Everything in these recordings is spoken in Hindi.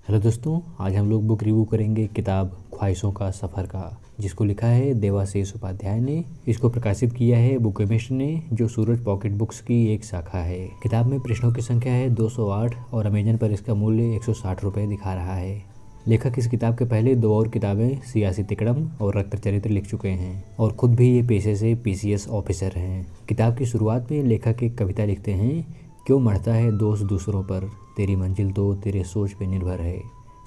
हेलो दोस्तों, आज हम लोग बुक रिव्यू करेंगे किताब ख्वाहिशों का सफ़र का, जिसको लिखा है देवाशीष उपाध्याय ने। इसको प्रकाशित किया है बुकमिस्ट ने, जो सूरज पॉकेट बुक्स की एक शाखा है। किताब में पृष्ठों की संख्या है 208 और अमेजन पर इसका मूल्य 160 रुपये दिखा रहा है। लेखक इस किताब के पहले 2 और किताबें सियासी तिकड़म और रक्त चरित्र लिख चुके हैं और खुद भी ये पेशे से पीसीएस ऑफिसर हैं। किताब की शुरुआत में लेखक एक कविता लिखते हैं, क्यों मढ़ता है दोष दूसरों पर, तेरी मंजिल तो तेरे सोच पे निर्भर है।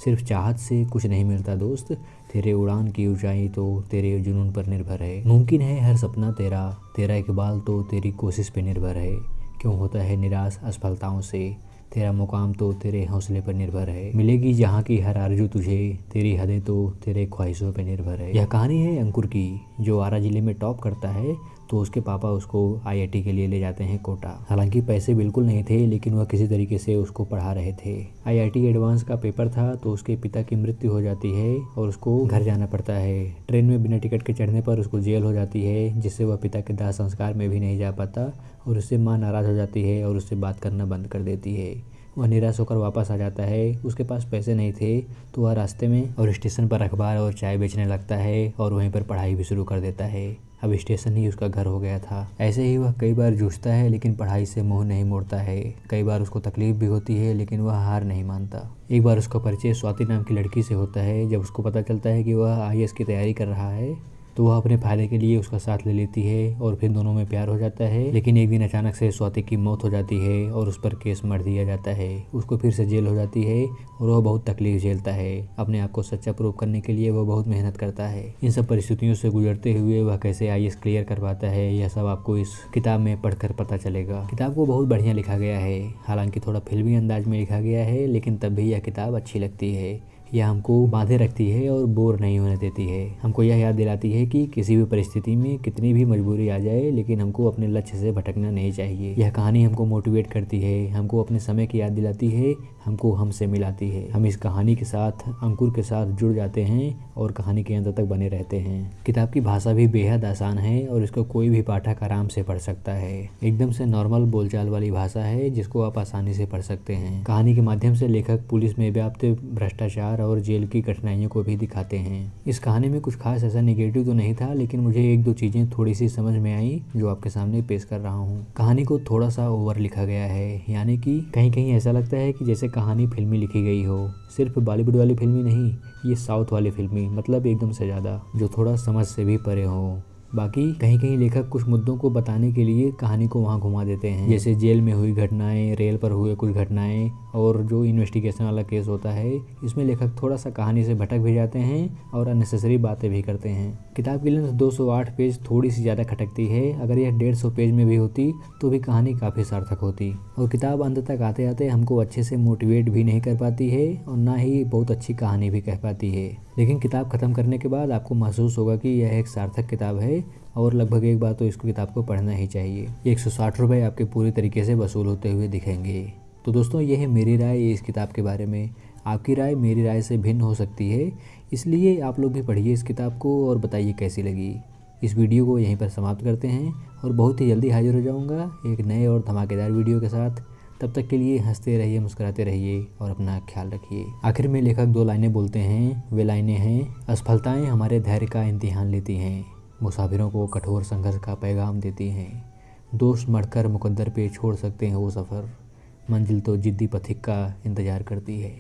सिर्फ चाहत से कुछ नहीं मिलता दोस्त, तेरे उड़ान की ऊंचाई तो तेरे जुनून पर निर्भर है। मुमकिन है हर सपना तेरा, तेरा इकबाल तो तेरी कोशिश पे निर्भर है। क्यों होता है निराश असफलताओं से, तेरा मुकाम तो तेरे हौसले पर निर्भर है। मिलेगी जहाँ की हर आरज़ू तुझे, तेरी हदें तो तेरे ख्वाहिशों पर निर्भर है। यह कहानी है अंकुर की, जो आरा जिले में टॉप करता है तो उसके पापा उसको आईआईटी के लिए ले जाते हैं कोटा। हालांकि पैसे बिल्कुल नहीं थे, लेकिन वह किसी तरीके से उसको पढ़ा रहे थे। आईआईटी एडवांस का पेपर था तो उसके पिता की मृत्यु हो जाती है और उसको घर जाना पड़ता है। ट्रेन में बिना टिकट के चढ़ने पर उसको जेल हो जाती है, जिससे वह पिता के दाह संस्कार में भी नहीं जा पाता और उससे माँ नाराज़ हो जाती है और उससे बात करना बंद कर देती है। वह निराश होकर वापस आ जाता है। उसके पास पैसे नहीं थे तो वह रास्ते में और स्टेशन पर अखबार और चाय बेचने लगता है और वहीं पर पढ़ाई भी शुरू कर देता है। अब स्टेशन ही उसका घर हो गया था। ऐसे ही वह कई बार जूझता है, लेकिन पढ़ाई से मुंह नहीं मोड़ता है। कई बार उसको तकलीफ भी होती है, लेकिन वह हार नहीं मानता। एक बार उसका परिचय स्वाति नाम की लड़की से होता है। जब उसको पता चलता है कि वह आईएएस की तैयारी कर रहा है तो वह अपने फायदे के लिए उसका साथ ले लेती है और फिर दोनों में प्यार हो जाता है। लेकिन एक दिन अचानक से स्वाति की मौत हो जाती है और उस पर केस मढ़ दिया जाता है। उसको फिर से जेल हो जाती है और वह बहुत तकलीफ झेलता है। अपने आप को सच्चा प्रूव करने के लिए वह बहुत मेहनत करता है। इन सब परिस्थितियों से गुजरते हुए वह कैसे आईएएस क्लियर कर पाता है, यह सब आपको इस किताब में पढ़कर पता चलेगा। किताब को बहुत बढ़िया लिखा गया है। हालांकि थोड़ा फिल्मी अंदाज में लिखा गया है, लेकिन तब भी यह किताब अच्छी लगती है। यह हमको बांधे रखती है और बोर नहीं होने देती है। हमको यह याद दिलाती है कि किसी भी परिस्थिति में कितनी भी मजबूरी आ जाए, लेकिन हमको अपने लक्ष्य से भटकना नहीं चाहिए। यह कहानी हमको मोटिवेट करती है, हमको अपने समय की याद दिलाती है, हमको हमसे मिलाती है। हम इस कहानी के साथ अंकुर के साथ जुड़ जाते हैं और कहानी के अंत तक बने रहते हैं। किताब की भाषा भी बेहद आसान है और इसको कोई भी पाठक आराम से पढ़ सकता है। एकदम से नॉर्मल बोलचाल वाली भाषा है, जिसको आप आसानी से पढ़ सकते हैं। कहानी के माध्यम से लेखक पुलिस में व्याप्त भ्रष्टाचार और जेल की कठिनाइयों को भी दिखाते हैं। इस कहानी में कुछ खास ऐसा नेगेटिव तो नहीं था, लेकिन मुझे 1-2 चीज़ें थोड़ी सी समझ में आई, जो आपके सामने पेश कर रहा हूँ। कहानी को थोड़ा सा ओवर लिखा गया है, यानी कि कहीं कहीं ऐसा लगता है कि जैसे कहानी फिल्मी लिखी गई हो। सिर्फ बॉलीवुड वाली फिल्मी नहीं, ये साउथ वाली फिल्मी, मतलब एकदम से ज़्यादा, जो थोड़ा समझ से भी परे हो। बाकी कहीं कहीं लेखक कुछ मुद्दों को बताने के लिए कहानी को वहाँ घुमा देते हैं, जैसे जेल में हुई घटनाएं, रेल पर हुए कुछ घटनाएं और जो इन्वेस्टिगेशन वाला केस होता है। इसमें लेखक थोड़ा सा कहानी से भटक भी जाते हैं और अननेसेसरी बातें भी करते हैं। किताब की लेंथ 208 पेज थोड़ी सी ज़्यादा खटकती है। अगर यह 150 पेज में भी होती तो भी कहानी काफ़ी सार्थक होती। और किताब अंत तक आते आते हमको अच्छे से मोटिवेट भी नहीं कर पाती है और ना ही बहुत अच्छी कहानी भी कह पाती है। लेकिन किताब ख़त्म करने के बाद आपको महसूस होगा कि यह एक सार्थक किताब है और लगभग एक बार तो इस किताब को पढ़ना ही चाहिए। 160 रुपये आपके पूरी तरीके से वसूल होते हुए दिखेंगे। तो दोस्तों, यह है मेरी राय इस किताब के बारे में। आपकी राय मेरी राय से भिन्न हो सकती है, इसलिए आप लोग भी पढ़िए इस किताब को और बताइए कैसी लगी। इस वीडियो को यहीं पर समाप्त करते हैं और बहुत ही जल्दी हाजिर हो जाऊँगा एक नए और धमाकेदार वीडियो के साथ। तब तक के लिए हंसते रहिए, मुस्कुराते रहिए और अपना ख्याल रखिए। आखिर में लेखक 2 लाइनें बोलते हैं। वे लाइनें हैं, असफलताएं हमारे धैर्य का इम्तिहान लेती हैं, मुसाफिरों को कठोर संघर्ष का पैगाम देती हैं। दोस्त मढ़कर मुकद्दर पे छोड़ सकते हैं वो सफ़र, मंजिल तो जिद्दी पथिक का इंतज़ार करती है।